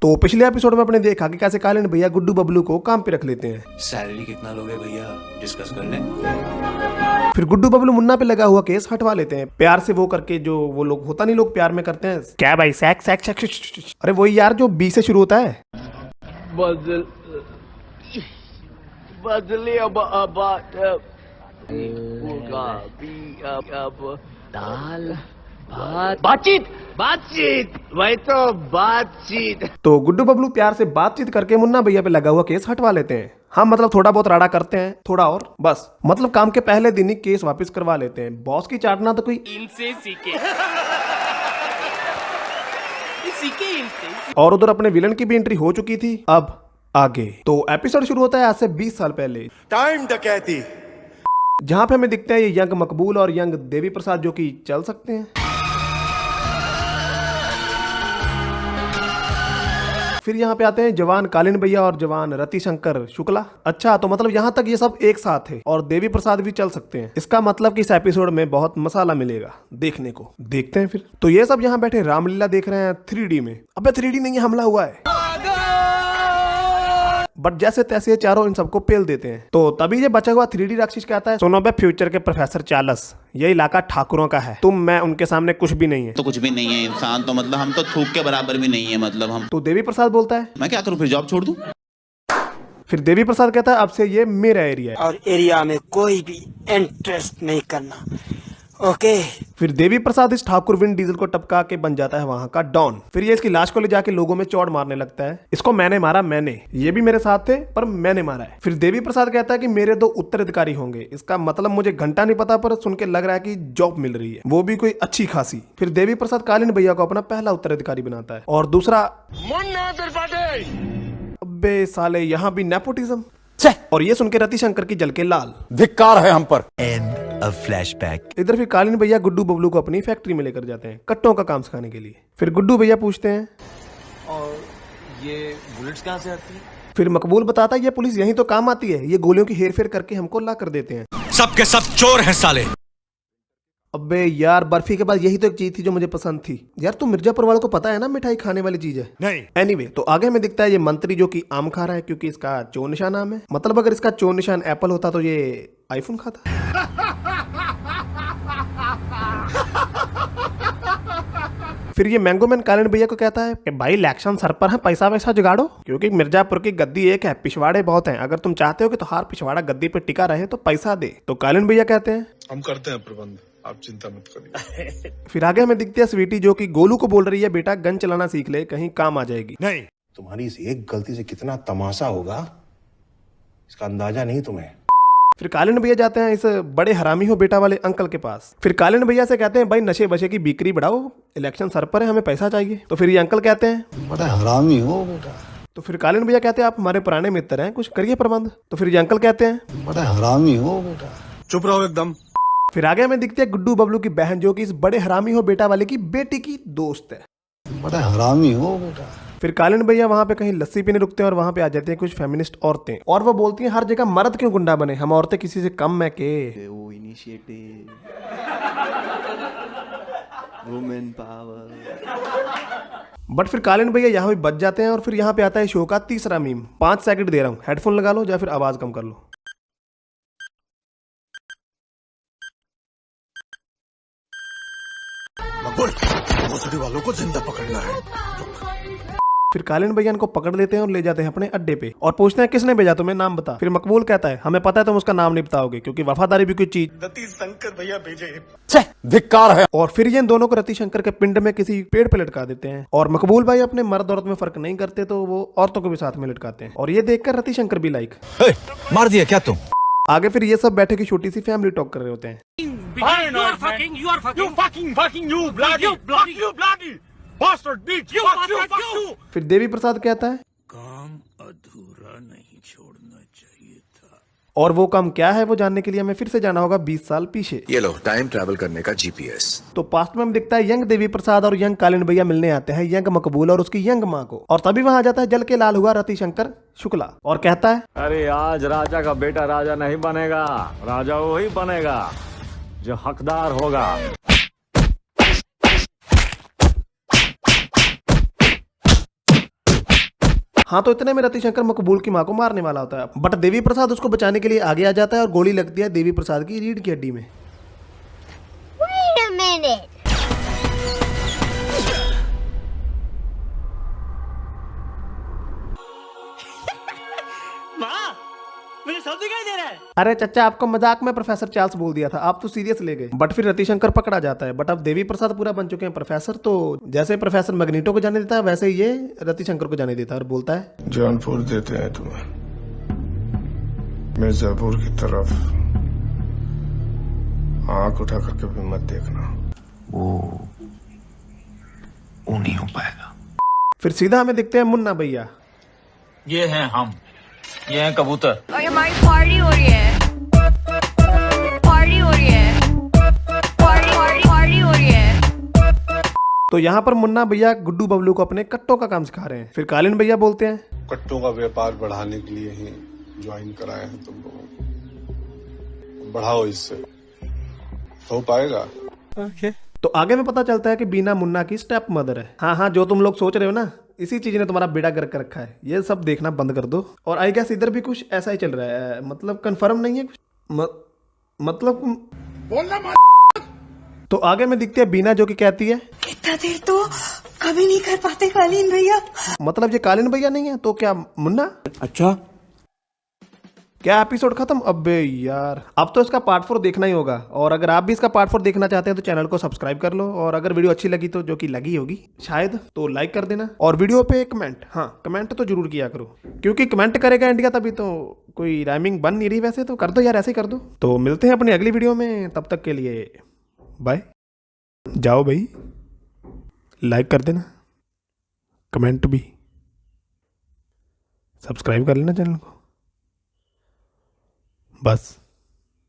तो पिछले एपिसोड में अपने देखा कि कैसे कालीन भैया गुड्डू बबलू को काम पे रख लेते हैं। सैलरी कितना लोगे भैया, डिस्कस कर लें। फिर गुड्डू बबलू मुन्ना पे लगा हुआ केस हटवा लेते हैं प्यार से, वो करके जो वो लोग होता नहीं, लोग प्यार में करते हैं क्या भाई, सैक सैक सैक, अरे वही यार जो बी से शुरू होता है। दाल बातचीत बातचीत वही तो बातचीत। तो गुड्डू बबलू प्यार से बातचीत करके मुन्ना भैया पे लगा हुआ केस हटवा लेते हैं। हाँ मतलब थोड़ा बहुत राड़ा करते हैं, थोड़ा और बस, मतलब काम के पहले दिन ही केस वापस करवा लेते हैं। बॉस की चाटना तो कोई इनसे सीखे सीखे इनसे। और उधर अपने विलन की भी एंट्री हो चुकी थी। अब आगे तो एपिसोड शुरू होता है आज से 20 साल पहले, टाइम डकैती, जहां पे हमें दिखते हैं ये यंग मकबूल और यंग देवी प्रसाद जो कि चल सकते हैं। फिर यहाँ पे आते हैं जवान कालीन भैया और जवान रतिशंकर शुक्ला। अच्छा तो मतलब यहाँ तक ये सब एक साथ है और देवी प्रसाद भी चल सकते हैं। इसका मतलब कि इस एपिसोड में बहुत मसाला मिलेगा देखने को। देखते हैं फिर। तो ये सब यहाँ बैठे रामलीला देख रहे हैं 3D में। अबे 3D नहीं, हमला हुआ है। बट जैसे तैसे चारों इन सबको पेल देते हैं। तो तभी ये बचा हुआ 3D राक्षस कहता है, सुनो बे फ्यूचर के प्रोफेसर चार्ल्स, ये इलाका ठाकुरों का है, तुम मैं उनके सामने कुछ भी नहीं है। तो कुछ भी नहीं है इंसान, तो मतलब हम तो थूक के बराबर भी नहीं है, मतलब हम। तो देवी प्रसाद बोलता है, मैं क्या करूं फिर, जॉब छोड़ दूं? फिर देवी प्रसाद कहता है अब से ये मेरा एरिया है और एरिया में कोई भी इंटरेस्ट नहीं करना, ओके। फिर देवी प्रसाद इस ठाकुर विन डीजल को टपका के बन जाता है वहां का डॉन। फिर ये इसकी लाश को ले जाके लोगों में चौड़ मारने लगता है, इसको मैंने मारा, मैंने, ये भी मेरे साथ थे पर मैंने मारा है। फिर देवी प्रसाद कहता है कि मेरे 2 उत्तराधिकारी होंगे। इसका मतलब मुझे घंटा नहीं पता पर सुन के लग रहा है कि जॉब मिल रही है, वो भी कोई अच्छी खासी। फिर देवी प्रसाद कालीन भैया को अपना पहला उत्तराधिकारी बनाता है और दूसरा अबे साले यहाँ भी नेपोटिज्म। और ये सुन के रतिशंकर की जल के लाल, धिक्कार है हम पर। फ्लैशबैक। इधर फिर कालीन भैया गुड्डू बबलू को अपनी फैक्ट्री में लेकर जाते हैं कट्टों का काम सिखाने के लिए। फिर गुड्डू भैया पूछते हैं और ये बुलेट्स कहाँ से आती है? फिर मकबूल बताता है ये पुलिस यहीं तो काम आती है, ये गोलियों की हेर फेर करके हमको ला कर देते हैं। सबके सब चोर हैं साले। अबे यार बर्फी के बाद यही तो एक चीज थी जो मुझे पसंद थी यार। तुम मिर्जापुर वालों को पता है ना मिठाई खाने वाली चीज है नहीं। एनीवे तो आगे हमें दिखता है ये मंत्री जो कि आम खा रहा है क्योंकि इसका चोर निशान आम है। मतलब अगर इसका चोर निशान एप्पल होता तो ये आईफोन खाता। फिर ये मैंगो मैन कालीन भैया को कहता है कि भाई इलेक्शन सर पर है, पैसा वैसा जुगाड़ो, क्योंकि मिर्जापुर की गद्दी एक है, पिछवाड़े बहुत हैं। अगर तुम चाहते हो कि तुम्हारा पिछवाड़ा गद्दी पे टिका रहे तो पैसा दे। तो कालीन भैया कहते हैं हम करते हैं प्रबंध, आप चिंता मत करिए। फिर आगे हमें दिखती है स्वीटी जो कि गोलू को बोल रही है बेटा गन चलाना सीख ले, कहीं काम आ जाएगी। नहीं, तुम्हारी इस एक गलती से कितना तमाशा होगा इसका अंदाजा नहीं तुम्हें। फिर कालीन भैया जाते हैं इस बड़े हरामी हो बेटा वाले अंकल के पास। फिर कालीन भैया से कहते हैं भाई नशे बशे की बिक्री बढ़ाओ, इलेक्शन सर पर है, हमें पैसा चाहिए। तो फिर ये अंकल कहते हैं बड़ा हरामी हो बेटा। तो फिर कालीन भैया कहते हैं आप हमारे पुराने मित्र हैं, कुछ करिए प्रबंध। तो फिर ये अंकल कहते हैं बड़ा हरामी हो बेटा। चुप रहो एकदम। फिर आगे हमें दिखती है गुड्डू बबलू की बहन जो कि इस बड़े हरामी हो बेटा वाले की बेटी की दोस्त है। बड़ा हरामी हो बेटा। फिर कालीन भैया वहां पे कहीं लस्सी पीने रुकते हैं और वहां पे आ जाती हैं कुछ फेमिनिस्ट औरतें और वो बोलती हैं हर जगह मर्द क्यों गुंडा बने, हम औरतें किसी से कम है के। वो इनिशिएटिव, वुमेन पावर। बट फिर कालीन भैया यहाँ भी बच जाते हैं और फिर यहाँ पे आता है शो का तीसरा मीम। 5 सेकंड दे रहा हूँ, हेडफोन लगा लो या फिर आवाज कम कर लो। भोसड़ी वालों को जिंदा पकड़ना है। फिर कालीन भैया इनको पकड़ लेते हैं और ले जाते हैं अपने अड्डे पे और पूछते हैं किसने भेजा तुम्हें, नाम बता। फिर मकबूल कहता है हमें पता है तुम उसका नाम नहीं बताओगे क्योंकि वफादारी भी कोई चीज। रतिशंकर भैया भेजे। धिक्कार है। और फिर ये इन दोनों को रतिशंकर के पिंड में किसी पेड़ पे लटका देते हैं और मकबूल भाई अपने मर्द औरत में फर्क नहीं करते तो वो औरतों को भी साथ में लटकाते हैं और ये देखकर रतिशंकर भी लाइक मार दिया क्या तुम? आगे फिर ये सब बैठे की छोटी सी फैमिली टॉक कर रहे होते हैं। फिर देवी प्रसाद कहता है काम अधूरा नहीं छोड़ना चाहिए था। और वो काम क्या है वो जानने के लिए हमें फिर से जाना होगा 20 साल पीछे। ये लो टाइम ट्रैवल करने का जीपीएस। तो पास्ट में हमें दिखता है यंग देवी प्रसाद और यंग कालीन भैया मिलने आते हैं यंग मकबूल और उसकी यंग माँ को। और तभी वहां आ जाता है जल के लाल हुआ रतिशंकर शुक्ला और कहता है अरे आज राजा का बेटा राजा नहीं बनेगा, राजा वही बनेगा जो हकदार होगा। हाँ, तो इतने में रतिशंकर मकबूल की माँ को मारने वाला होता है, बट देवी प्रसाद उसको बचाने के लिए आगे आ जाता है और गोली लगती है देवी प्रसाद की रीढ़ की हड्डी में। Wait a minute. माँ, मुझे सब दिखाई दे रहा है। अरे चचा, आपको मजाक में प्रोफेसर चार्ल्स बोल दिया था, आप तो सीरियस ले गए। बट फिर रतिशंकर पकड़ा जाता है, बट अब देवी प्रसाद पूरा बन चुके हैं प्रोफेसर, तो जैसे प्रोफेसर मैग्नीटो को जाने देता है वैसे ही ये रतिशंकर को जाने देता है और बोलता है जौनपुर देते हैं तुम्हें, मिर्जापुर की तरफ आंख उठा करके भी मत देखना। वो नहीं हो पाएगा। फिर सीधा हमें दिखते हैं मुन्ना भैया। ये हैं हम, ये हैं कबूतर। और हमारी पार्टी हो रही है, पार्टी हो रही है, पार्टी हो रही है। तो यहाँ पर मुन्ना भैया गुड्डू बबलू को अपने कट्टों का काम सिखा रहे हैं। फिर कालीन भैया बोलते हैं कट्टों का व्यापार बढ़ाने के लिए ही ज्वाइन कराए हैं तुम लोगों को, बढ़ाओ, इससे हो पाएगा। तो आगे में पता चलता है कि बीना मुन्ना की स्टेप मदर है। हाँ हाँ, जो तुम लोग सोच रहे हो ना, इसी चीज ने तुम्हारा बेड़ा गर्क कर रखा है, ये सब देखना बंद कर दो। और आई गेस इधर भी कुछ ऐसा ही चल रहा है, मतलब कंफर्म नहीं है कुछ, मतलब बोलना। तो आगे में दिखती है बीना, जो कि कहती है इतना देर तो कभी नहीं कर पाते कालीन भैया। मतलब ये कालीन भैया नहीं है तो क्या मुन्ना? अच्छा, क्या एपिसोड खत्म? अबे यार, अब तो इसका पार्ट 4 देखना ही होगा। और अगर आप भी इसका पार्ट 4 देखना चाहते हैं तो चैनल को सब्सक्राइब कर लो, और अगर वीडियो अच्छी लगी तो, जो कि लगी होगी शायद, तो लाइक कर देना, और वीडियो पे कमेंट, हाँ कमेंट तो जरूर किया करो, क्योंकि कमेंट करेगा इंडिया तभी तो कोई राइमिंग बन नहीं रही। वैसे तो कर दो यार, ऐसे ही कर दो। तो मिलते हैं अपनी अगली वीडियो में, तब तक के लिए बाय। जाओ भाई, लाइक कर देना, कमेंट भी, सब्सक्राइब कर लेना चैनल को, बस।